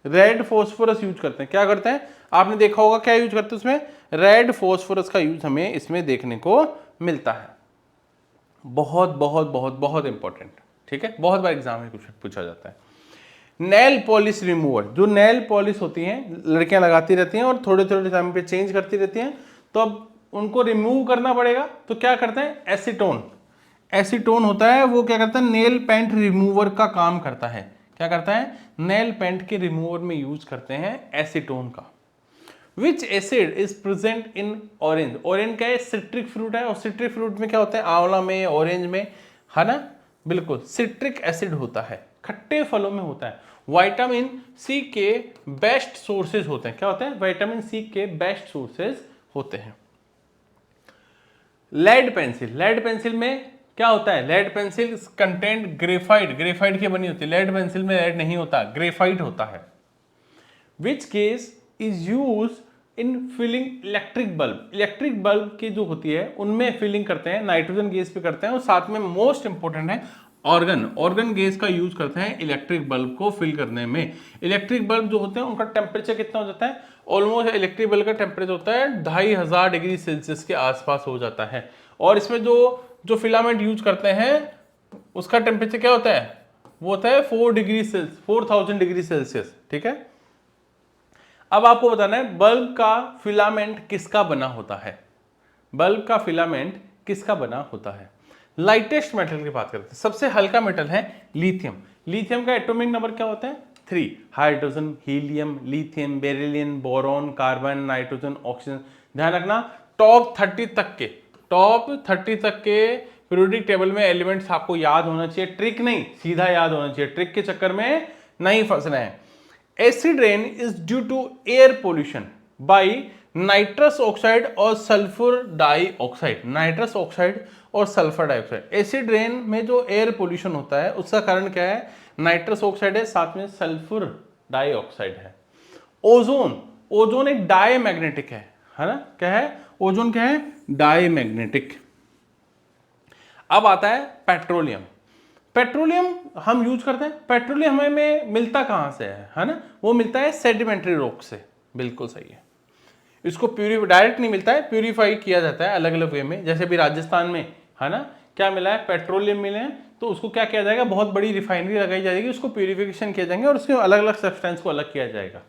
रेड फॉस्फोरस यूज करते हैं, क्या करते हैं, आपने देखा होगा क्या यूज करते हैं उसमें, रेड फॉस्फोरस का यूज हमें इसमें देखने को मिलता है। बहुत बहुत बहुत बहुत इंपॉर्टेंट, ठीक है, बहुत बार एग्जाम में पूछा जाता है। नेल पॉलिश रिमूवर, जो नेल पॉलिश होती हैं लड़कियां लगाती रहती हैं और थोड़े थोड़े टाइम पे चेंज करती रहती हैं, तो अब उनको रिमूव करना पड़ेगा, तो क्या करते हैं, एसीटोन, एसीटोन होता है, वो क्या करता है, नेल पेंट रिमूवर का काम करता है। क्या करता है, नेल पेंट के रिमूवर में यूज करते हैं एसीटोन का। विच acid is present in orange, orange क्या है, सिट्रिक फ्रूट है, और सिट्रिक फ्रूट में क्या होता है, आंवला में, ऑरेंज में, है ना, बिल्कुल सिट्रिक एसिड होता है, खट्टे फलों में होता है। विटामिन सी के बेस्ट सोर्सेज होते हैं, क्या होते हैं, विटामिन सी के बेस्ट सोर्सेज होते हैं। लेड पेंसिल, लेड पेंसिल में क्या होता है, lead pencil content graphite, graphite की बनी होती है, लेड पेंसिल में लेड नहीं होता, ग्रेफाइट होता है। Which case is use in filling electric bulb, electric bulb की जो होती है उनमें फिलिंग करते हैं, नाइट्रोजन गैस पे करते हैं, और साथ में मोस्ट इंपॉर्टेंट है ऑर्गन, ऑर्गन गैस का यूज करते हैं इलेक्ट्रिक बल्ब को फिल करने में। इलेक्ट्रिक बल्ब जो होते हैं उनका टेम्परेचर कितना हो जाता है, ऑलमोस्ट इलेक्ट्रिक बल्ब का टेम्परेचर होता है 2500 डिग्री सेल्सियस के आसपास हो जाता है, और इसमें जो फिलामेंट यूज करते हैं उसका टेम्परेचर क्या होता है, वो होता है 4000 डिग्री सेल्सियस, ठीक है। अब आपको बताना है बल्ब का फिलामेंट किसका बना होता है, बल्ब का फिलामेंट किसका बना होता है। लाइटेस्ट मेटल की बात करते हैं, सबसे हल्का मेटल है लिथियम। लिथियम का एटॉमिक नंबर क्या होता है, 3, hydrogen, helium, lithium, beryllium, boron, carbon, nitrogen, oxygen. ध्यान रखना टॉप 30 तक के पीरियोडिक टेबल में एलिमेंट्स आपको याद होना चाहिए, ट्रिक नहीं, सीधा याद होना चाहिए, ट्रिक के चक्कर में नहीं फंसना है। Acid rain is due to air pollution by nitrous oxide और सल्फर डाइऑक्साइड, नाइट्रस ऑक्साइड और सल्फर डाइऑक्साइड। एसिड रेन में जो एयर पोल्यूशन होता है उसका कारण क्या है, नाइट्रस ऑक्साइड है, साथ में सल्फर डाइऑक्साइड है। ओजोन, ओजोन एक डायमैग्नेटिक है ना, क्या है, ओजोन क्या है? डाईमैग्नेटिक। अब आता है पेट्रोलियम। पेट्रोलियम हम यूज करते हैं, पेट्रोलियम हमें मिलता कहां से है ना? वो मिलता है सेडिमेंट्री रॉक से। बिल्कुल सही है। इसको डायरेक्ट नहीं मिलता है, प्यूरिफाई किया जाता है अलग अलग वे में। जैसे अभी राजस्थान में है ना, क्या मिला है? पेट्रोलियम मिले हैं, तो उसको क्या किया जाएगा? बहुत बड़ी रिफाइनरी लगाई जाएगी, उसको प्यूरिफिकेशन किया जाएंगे और उसके अलग अलग सब्सटेंस को अलग किया जाएगा।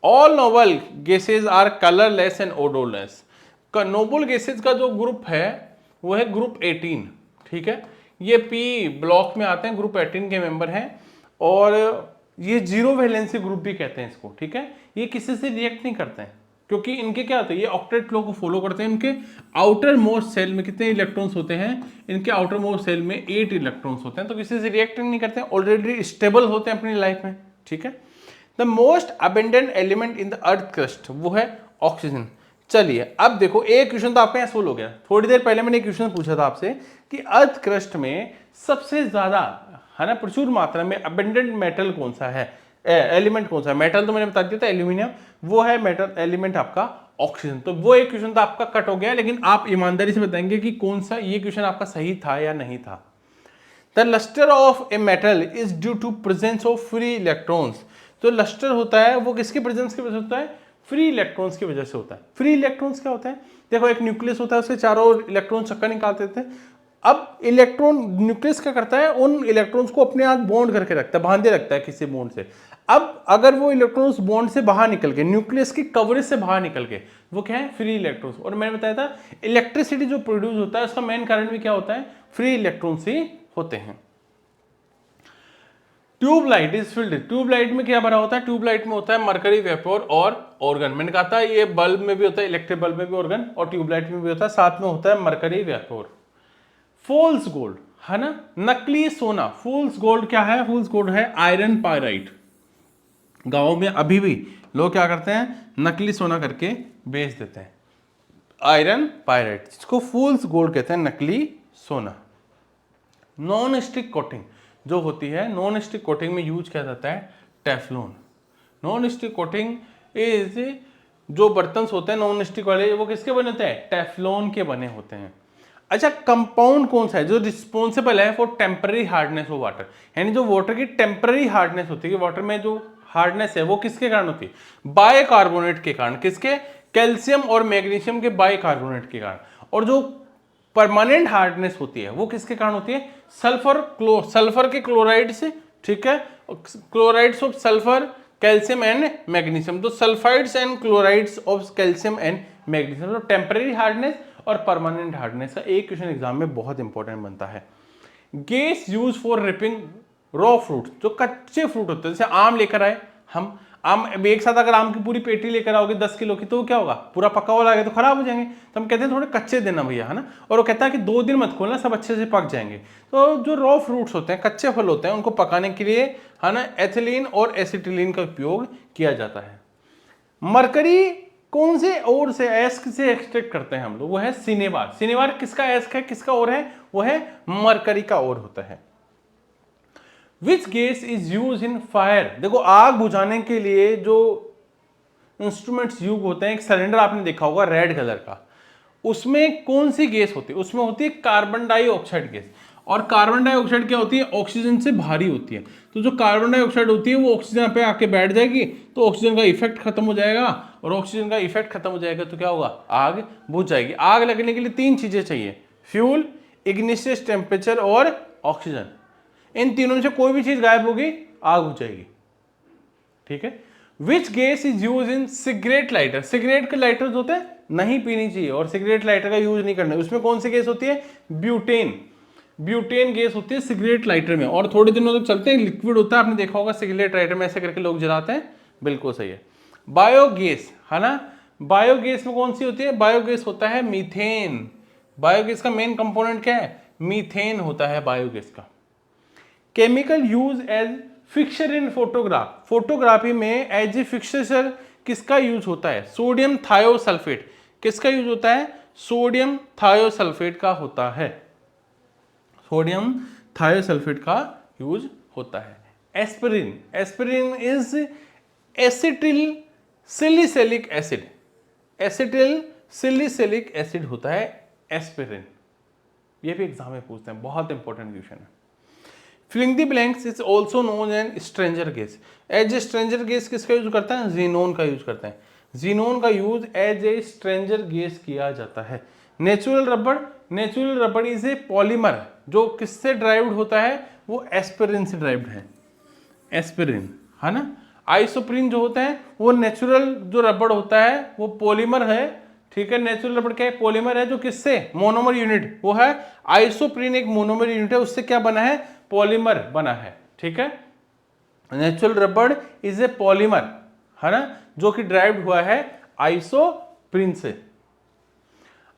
All noble gases are colourless and odourless. Noble gases का जो ग्रुप है वो है ग्रुप 18। ठीक है, ये पी ब्लॉक में आते हैं, ग्रुप 18 के मेंबर हैं, और ये जीरो वैलेंसी ग्रुप भी कहते हैं इसको। ठीक है, ये किसी से रिएक्ट नहीं करते हैं क्योंकि इनके क्या होते हैं, ये ऑक्टेट लॉ को फॉलो करते हैं। इनके आउटर मोस्ट सेल में कितने इलेक्ट्रॉन्स होते हैं? इनके आउटर मोस्ट सेल में 8 इलेक्ट्रॉन्स होते हैं, तो किसी से रिएक्ट नहीं करते हैं, ऑलरेडी स्टेबल होते हैं अपनी लाइफ में। ठीक है, the most abundant element in the earth crust वो है ऑक्सीजन। चलिए अब देखो, एक क्वेश्चन तो आपका यहाँ सोल्व हो गया। थोड़ी देर पहले मैंने एक क्वेश्चन पूछा था आपसे कि अर्थ क्रस्ट में सबसे ज्यादा है ना, प्रचुर मात्रा में अबेंडेंट मेटल कौन सा है, एलिमेंट कौन सा है? मेटल तो मैंने बता दिया था, एल्यूमिनियम, वो है मेटल एलिमेंट आपका ऑक्सीजन। तो वो एक क्वेश्चन तो आपका कट हो गया, लेकिन आप ईमानदारी से बताएंगे कि कौन सा ये क्वेश्चन आपका सही था या नहीं था। The lustre of a metal is due to presence of free electrons. तो लस्टर होता है वो किसके प्रेजेंस की वजह से होता है? फ्री इलेक्ट्रॉन्स की वजह से होता है। फ्री इलेक्ट्रॉन्स क्या होता है? देखो, एक न्यूक्लियस होता है, उससे चारों इलेक्ट्रॉन चक्कर निकालते थे। अब इलेक्ट्रॉन, न्यूक्लियस क्या करता है? उन इलेक्ट्रॉन्स को अपने साथ बॉन्ड करके रखता है, बांधे रखता है किसी बॉन्ड से। अब अगर वो इलेक्ट्रॉन्स बॉन्ड से बाहर निकल के, न्यूक्लियस की कवरेज से बाहर निकल के, वो क्या है? Free electrons. और मैंने बताया था इलेक्ट्रिसिटी जो प्रोड्यूस होता है उसका मेन कारण भी क्या होता है? फ्री इलेक्ट्रॉन्स ही होते हैं। Tubelight is filled. ट्यूबलाइट में क्या भरा होता है? ट्यूबलाइट में होता है मरकरी वेपोर और ऑर्गन। मैंने कहा था ये बल्ब में भी होता है, इलेक्ट्रिक बल्ब में भी ऑर्गन, और ट्यूबलाइट में भी होता है, साथ में होता है मरकरी वेपोर। फॉल्स गोल्ड है ना, नकली सोना। फॉल्स गोल्ड क्या है? फॉल्स गोल्ड है आयरन पायराइट। गांवों में अभी भी लोग क्या करते हैं? नकली सोना करके बेच देते हैं, आयरन पायराइट, जिसको फॉल्स गोल्ड कहते हैं, नकली सोना। नॉन स्टिक कोटिंग जो होती है, नॉन स्टिक कोटिंग में यूज किया जाता है Teflon. Non stick coating is, जो बर्तन होते हैं नॉन स्टिक वाले, वो किसके बने होते हैं? टेफ्लॉन के बने होते हैं। अच्छा, कंपाउंड कौन सा है जो रिस्पॉन्सिबल है for temporary hardness of water? यानी जो वाटर की टेम्पररी हार्डनेस होती है, वाटर में जो हार्डनेस है वो किसके कारण होती है? बाइकार्बोनेट के कारण। किसके? कैल्शियम और मैग्नीशियम के बाइकार्बोनेट के कारण। और जो परमानेंट हार्डनेस होती है वो किसके कारण होती है? सल्फर के क्लोराइड से। ठीक है, chlorides of sulphur, calcium and magnesium. तो sulphides and chlorides of calcium and magnesium. तो टेम्पररी हार्डनेस और परमानेंट हार्डनेस का एक क्वेश्चन एग्जाम में बहुत इंपॉर्टेंट बनता है। Gas use for ripping raw fruit. जो कच्चे फ्रूट होते हैं, जैसे आम लेकर आए हम, आम एक साथ अगर आम की पूरी पेटी लेकर आओगे 10 किलो की, तो क्या होगा? पूरा पका हुआ लगेगा तो खराब हो जाएंगे। तो हम कहते हैं थोड़े कच्चे देना भैया, है ना। और वो कहता है कि 2 दिन मत खोलना, सब अच्छे से पक जाएंगे। तो जो रॉ फ्रूट्स होते हैं, कच्चे फल होते हैं, उनको पकाने के लिए है ना एथिलीन और एसिटिलीन का उपयोग किया जाता है। मरकरी कौन से और से, एस्क से एक्सट्रैक्ट करते हैं हम लोग? वो है सिनेबार। सिनेबार किसका एस्क है, किसका और है? वो है मरकरी का और होता है। Which gas is use in fire. देखो, आग बुझाने के लिए जो इंस्ट्रूमेंट्स यूज होते हैं, एक सिलेंडर आपने देखा होगा रेड कलर का, उसमें कौन सी गैस होती है? उसमें होती है कार्बन डाइऑक्साइड गैस। और कार्बन डाइऑक्साइड क्या होती है? ऑक्सीजन से भारी होती है। तो जो कार्बन डाइऑक्साइड होती है वो ऑक्सीजन पे आके बैठ जाएगी, तो ऑक्सीजन का इफेक्ट खत्म हो जाएगा, और ऑक्सीजन का इफेक्ट खत्म हो जाएगा तो क्या होगा? आग बुझ जाएगी। आग लगने के लिए 3 चीजें चाहिए, फ्यूल, इग्निशियस टेम्परेचर और ऑक्सीजन। इन तीनों में से कोई भी चीज गायब होगी, आग बुझ जाएगी। ठीक है। Which gas is use in cigarette lighter. Cigarette के लाइटर्स होते हैं, नहीं पीनी चाहिए और सिगरेट लाइटर का यूज नहीं करना है। उसमें कौन सी गैस होती है? ब्यूटेन। ब्यूटेन गैस होती है सिगरेट लाइटर में, और थोड़े दिनों तक चलते हैं। लिक्विड होता है, आपने देखा होगा सिगरेट लाइटर में ऐसे करके लोग जलाते हैं। बिल्कुल सही है। बायोगैस है ना, बायोगैस में कौन सी होती है? बायोगैस होता है मीथेन। बायोगैस का मेन कंपोनेंट क्या है? मीथेन होता है बायोगैस का। केमिकल यूज एज फिक्सर इन फोटोग्राफ। फोटोग्राफी में एज ए फिक्सर किसका यूज होता है? Sodium thiosulphate. किसका यूज होता है? सोडियम थायोसल्फेट का होता है। सोडियम थायोसल्फेट का यूज होता है। Aspirin. Aspirin is acetyl salicylic acid. Acetyl salicylic acid होता है एस्पिरिन। ये भी एग्जाम में पूछते हैं, बहुत इंपॉर्टेंट क्वेश्चन है। Filling the blanks is also known an stranger gas. As a stranger gas किसका यूज करता है? जीनोन का यूज करते हैं। जीनोन का use as a stranger gas किया जाता है। नेचुरल रबड़, नेचुरल रबड़ इज ए पॉलीमर जो किससे ड्राइव्ड होता है? वो एस्पिरिन से ड्राइव्ड है, एस्पिरिन, है ना। आइसोप्रीन जो होता है वो नेचुरल जो रबड़ होता है वो पॉलीमर है, ठीक है। नेचुरल रबड़ क्या है? पॉलीमर है जो किससे? मोनोमर यूनिट वो है। आइसोप्रीन एक मोनोमर यूनिट है, उससे क्या बना है? पॉलीमर बना है, ठीक है। नेचुरल रबड़ इज ए पॉलीमर, है ना, जो कि ड्राइव्ड हुआ है आइसोप्रीन से।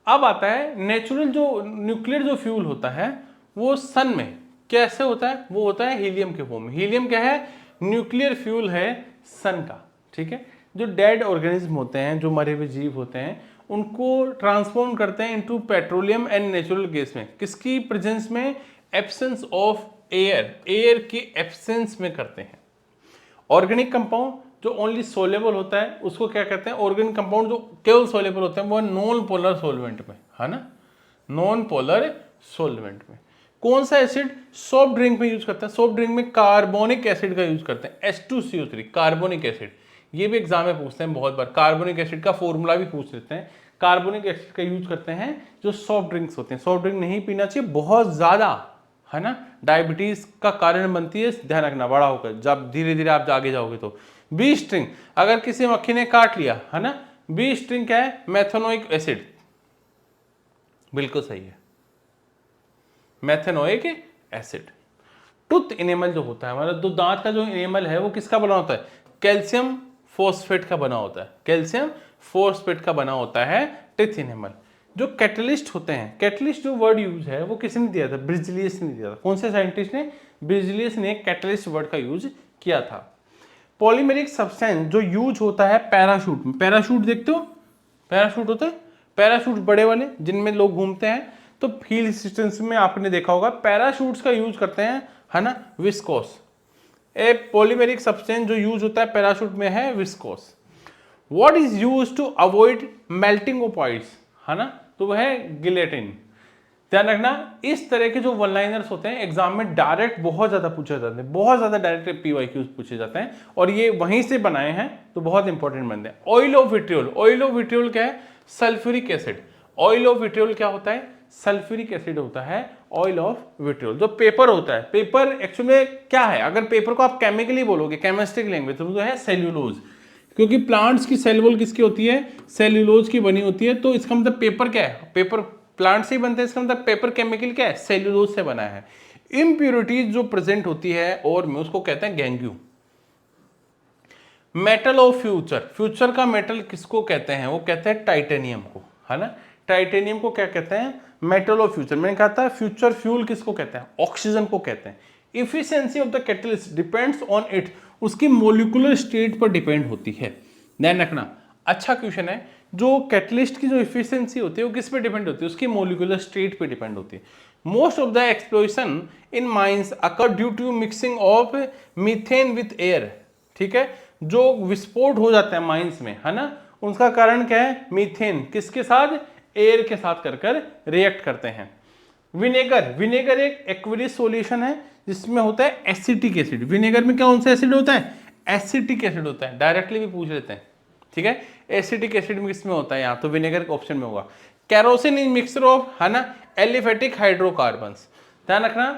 अब आता है नेचुरल जो न्यूक्लियर जो फ्यूल होता है वो सन में कैसे होता है? वो होता है हीलियम के फॉर्म में। हीलियम क्या है? न्यूक्लियर फ्यूल है सन का, ठीक है। जो डेड ऑर्गेनिज्म होते हैं, जो मरे हुए जीव होते हैं, उनको ट्रांसफॉर्म करते हैं into petroleum and natural gas में। किसकी प्रेजेंस में? एब्सेंस ऑफ एयर, एयर की एब्सेंस में करते हैं। ऑर्गेनिक कंपाउंड जो ओनली सोलेबल होता है उसको क्या कहते हैं? ऑर्गेनिक कंपाउंड जो केवल सोलेबल होते हैं वो नॉन पोलर सोलवेंट में, है ना, नॉन पोलर सोलवेंट में। कौन सा एसिड सॉफ्ट ड्रिंक में यूज करते हैं? सॉफ्ट ड्रिंक में कार्बोनिक एसिड का यूज करते हैं, H2CO3, कार्बोनिक एसिड। ये भी एग्जाम में पूछते हैं बहुत बार, कार्बोनिक एसिड का फॉर्मूला भी पूछ लेते हैं। कार्बोनिक एसिड का यूज करते हैं जो सॉफ्ट ड्रिंक्स होते हैं। सॉफ्ट ड्रिंक नहीं पीना चाहिए बहुत ज्यादा, है ना, डायबिटीज का कारण बनती है, ध्यान रखना बड़ा होकर, जब धीरे धीरे आप आगे जाओगे तो। बी स्ट्रिंग, अगर किसी मक्खी ने काट लिया, है ना, बी स्ट्रिंग क्या है? मेथेनोइक एसिड, बिल्कुल सही है, मेथेनोइक एसिड। टूथ इनेमल जो होता है हमारा, जो दांत का जो इनेमल है वो किसका बना होता है? कैल्शियम फॉस्फेट का बना होता है, कैल्शियम फॉस्फेट का बना होता है टीथ इनेमल। जो कैटलिस्ट होते हैं, कैटलिस्ट जो वर्ड यूज है वो किसने दिया था? ब्रिजलियस ने दिया था। कौन से साइंटिस्ट ने? ब्रिजलियस ने कैटलिस्ट वर्ड का यूज किया था। पॉलीमेरिक सब्सटेंस जो यूज होता है पैराशूट में, पैराशूट देखते हो, पैराशूट होता है, पैराशूट बड़े वाले जिनमें लोग घूमते हैं, तो हिल स्टेशन में आपने देखा होगा पैराशूट्स का यूज करते हैं, है ना, विस्कोस। ए पॉलीमेरिक सब्सटेंस जो यूज होता है पैराशूट में है viscose. What is use to avoid melting of ice, है ना, तो वह है गिलेटिन। ध्यान रखना, इस तरह के जो वन लाइनर्स होते हैं एग्जाम में डायरेक्ट बहुत ज्यादा पूछे जाते हैं, बहुत ज्यादा डायरेक्ट पीवाईक्यूज पूछे जाते हैं, और ये वहीं से बनाए हैं तो बहुत इंपॉर्टेंट बनते हैं। Oil of vitriol, oil of vitriol क्या है? Sulphuric acid. Oil of vitriol क्या होता है? सल्फ्यूरिक एसिड होता है ऑयल ऑफ विट्रियोल। जो पेपर होता है, पेपर एक्चुअली में क्या है? अगर पेपर को आप केमिकली बोलोगे, केमिस्ट्री लैंग्वेज, तो वो है सेल्यूलोज, क्योंकि प्लांट्स की सेल वॉल किसकी होती है? सेल्यूलोज की बनी होती है। तो इसका मतलब पेपर क्या है? पेपर प्लांट से ही बनते हैं, इसका मतलब पेपर केमिकल क्या है? सेल्यूलोज से बना है। इम्प्यूरिटीज जो प्रेजेंट होती है और में, उसको कहते हैं गैंग्यू। मेटल ऑफ फ्यूचर, फ्यूचर का मेटल किसको कहते हैं? वो कहते हैं टाइटेनियम को, है ना। टाइटेनियम को क्या कहते हैं? Metal of future. मैंने कहा था फ्यूचर फ्यूल किसको कहते हैं? ऑक्सीजन को कहते हैं। Efficiency of the catalyst depends on it, उसकी मोलिकुलर स्टेट पर डिपेंड होती है। ध्यान रखना, अच्छा क्वेश्चन है। जो कैटलिस्ट की जो इफिशियंसी होती है वो किस पे डिपेंड होती है? उसकी मोलिकुलर स्टेट पे डिपेंड होती है। Most of the explosion in mines occur due to mixing of methane with air, ठीक है। जो विस्फोट हो जाता है माइंस में, है ना, उसका कारण क्या है? मीथेन किसके साथ? एयर के साथ कर रिएक्ट करते हैं। विनेगर, विनेगर एक एक्वियस सॉल्यूशन है जिसमें होता है एसिटिक एसिड। विनेगर में कौन सा एसिड होता है? एसिटिक एसिड होता है। डायरेक्टली भी पूछ लेते हैं, ठीक है। एसिटिक एसिड में किसमें होता है? यहाँ तो विनेगर के ऑप्शन में होगा। कैरोसिन इज मिक्सचर ऑफ, है ना, एलिफेटिक हाइड्रोकार्बन्स। ध्यान रखना,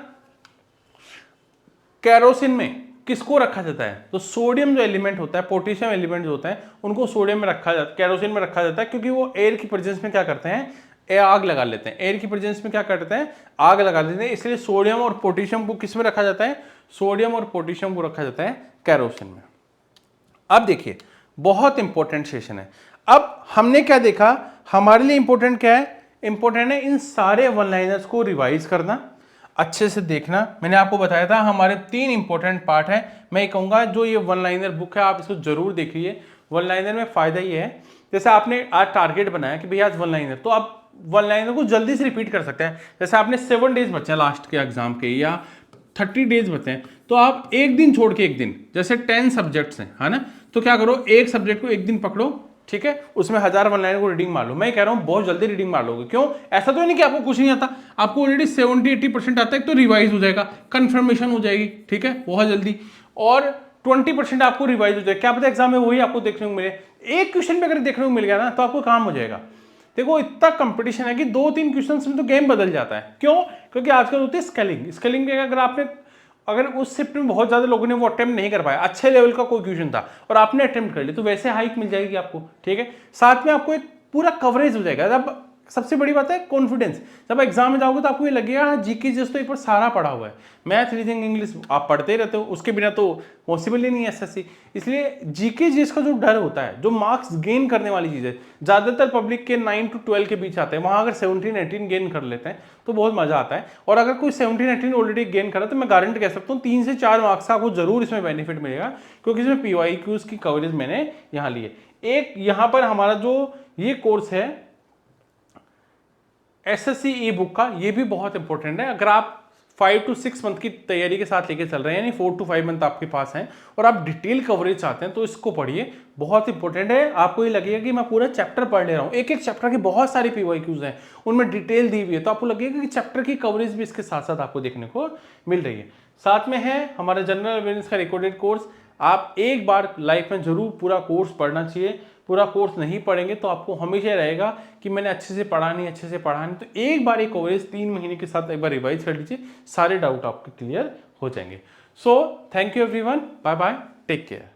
कैरोसिन में किसको रखा जाता है? तो सोडियम जो एलिमेंट होता है, पोटेशियम एलिमेंट जो होता है, उनको सोडियम में रखा जाता है, कैरोसिन में रखा जाता है, क्योंकि वो एयर की प्रेजेंस में क्या करते हैं? आग लगा लेते हैं। एयर की प्रेजेंस में क्या करते हैं? आग लगा देते हैं। इसलिए सोडियम और पोटेशियम को किस में रखा जाता है? सोडियम और पोटेशियम को रखा जाता है कैरोसिन में। अब देखिए, बहुत इंपॉर्टेंट सेशन है। अब हमने क्या देखा? हमारे लिए इंपॉर्टेंट क्या है? इंपॉर्टेंट है इन सारे वन लाइनर्स को रिवाइज करना, अच्छे से देखना। मैंने आपको बताया था हमारे 3 इंपॉर्टेंट पार्ट है। मैं ये कहूँगा जो ये वन लाइनर बुक है आप इसको जरूर देखिए। वन लाइनर में फायदा ये है, जैसे आपने आज टारगेट बनाया कि भैया आज वन लाइनर, तो आप वन लाइनर को जल्दी से रिपीट कर सकते हैं। जैसे आपने 7 डेज बचे हैं लास्ट के एग्जाम के, या 30 डेज बचे हैं, तो आप एक दिन छोड़ के एक दिन, जैसे 10 सब्जेक्ट्स हैं, है ना, तो क्या करो, एक सब्जेक्ट को एक दिन पकड़ो ठीक है, उसमें 1000 वन लाइनर को रीडिंग मार लो। मैं कह रहा हूं बहुत जल्दी रीडिंग मार लोगे। क्यों? ऐसा तो नहीं कि आपको कुछ नहीं आता, आपको ऑलरेडी 70-80% आता है, तो रिवाइज हो जाएगा, कंफर्मेशन हो जाएगी, ठीक है, बहुत जल्दी। और 20% आपको रिवाइज हो जाएगा, क्या पता एग्जाम में वही आपको देखने को मिले। एक क्वेश्चन भी अगर देखने को मिल गया ना तो आपको काम हो जाएगा। देखो इतना कंपटीशन है कि 2-3 क्वेश्चंस में तो गेम बदल जाता है। क्यों? क्योंकि आजकल होती है स्केलिंग। स्केलिंग में अगर उस शिफ्ट में बहुत ज्यादा लोगों ने वो अटेम्प्ट नहीं कर पाया, अच्छे लेवल का कोई क्वेश्चन था और आपने अटेम्प्ट कर लिया, तो वैसे हाइक मिल जाएगी आपको, ठीक है। साथ में आपको एक पूरा कवरेज हो जाएगा। जब सबसे बड़ी बात है कॉन्फिडेंस, जब एग्जाम में जाओगे तो आपको ये लगेगा हाँ जीके जिस तो एक बार सारा पढ़ा हुआ है। मैथ, रीजनिंग, इंग्लिश आप पढ़ते ही रहते हो, उसके बिना तो पॉसिबल ही नहीं है एसएससी। इसलिए जीके जिस का जो डर होता है, जो मार्क्स गेन करने वाली चीज़ है, ज़्यादातर पब्लिक के 9 to 12 के बीच आते हैं, वहाँ अगर 17-18 गेन कर लेते हैं तो बहुत मजा आता है। और अगर कोई 17-18 ऑलरेडी गेन करा तो मैं गारंटी कह सकता हूँ 3 से 4 मार्क्स का आपको जरूर इसमें बेनिफिट मिलेगा, क्योंकि इसमें PYQs की कवरेज मैंने यहाँ ली है। एक यहाँ पर हमारा जो ये कोर्स है एसएससी ई बुक का, ये भी बहुत इंपॉर्टेंट है। अगर आप 5 to 6 मंथ की तैयारी के साथ लेके चल रहे हैं, यानी 4 to 5 मंथ आपके पास हैं और आप डिटेल कवरेज चाहते हैं, तो इसको पढ़िए, बहुत इंपॉर्टेंट है। आपको ये लगेगा कि मैं पूरा चैप्टर पढ़ ले रहा हूँ, एक एक चैप्टर की बहुत सारी PYQs हैं, उनमें डिटेल दी हुई है, तो आपको लगेगा कि चैप्टर की कवरेज भी इसके साथ साथ आपको देखने को मिल रही है। साथ में है हमारा जनरल अवेयरनेस का रिकॉर्डेड कोर्स। आप एक बार लाइफ में जरूर पूरा कोर्स पढ़ना चाहिए। पूरा कोर्स नहीं पढ़ेंगे तो आपको हमेशा रहेगा कि मैंने अच्छे से पढ़ा नहीं, तो एक बार एक कवरेज 3 महीने के साथ एक बार रिवाइज कर लीजिए, सारे डाउट आपके क्लियर हो जाएंगे। So thank you everyone, bye bye, take care.